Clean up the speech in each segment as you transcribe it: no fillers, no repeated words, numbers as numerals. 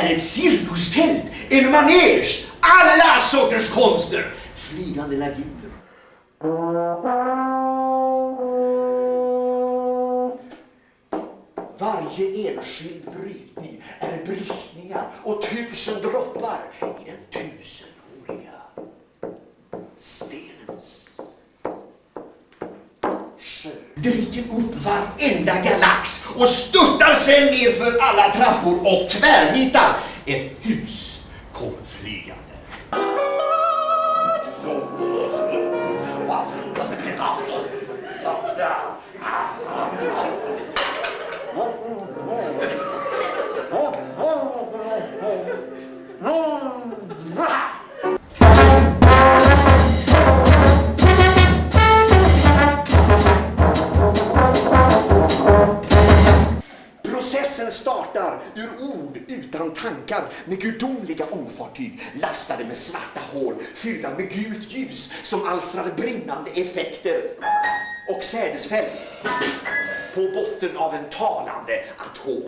är ett cirkustält, en manege, alla sorters konster, flygande laguner. Varje enskild brytning är bristningar och 1000 droppar i den 1000-åriga stenens sjö. Dricker upp varenda galax och störtar sen ner för alla trappor och tvärnitar. Ett hus kom flygande. Processen startar ur ord utan tankar med gudomliga ångfartyg lastade med svarta hål fyllda med gult ljus som alstrade brinnande effekter och sädesfält på botten av en talande atom.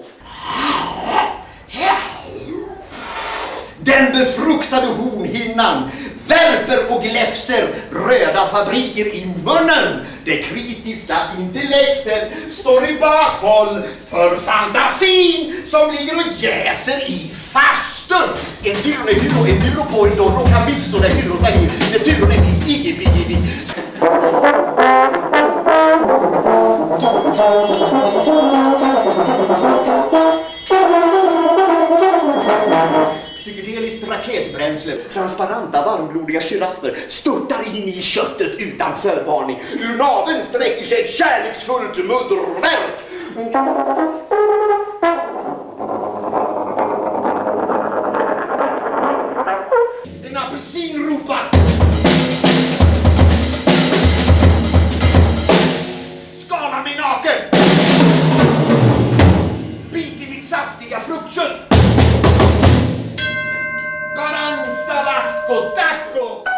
Den befruktade hornhinnan värper och gläfser röda fabriker i munnen. Det kritiska intellektet står i bakhåll för fantasin som ligger och jäser i farstun. En duro på en dorro kabisso där hyrorna är det turorna är iggi. Psykedeliskt raketbränsle, transparenta varmblodiga giraffer störtar in i köttet utan förvarning. Ur naveln sträcker sig ett kärleksfullt mudderverk. En apelsin ropar. Skala mig naken. Bit i mitt saftiga fruktkött. Baransta lacco tacco!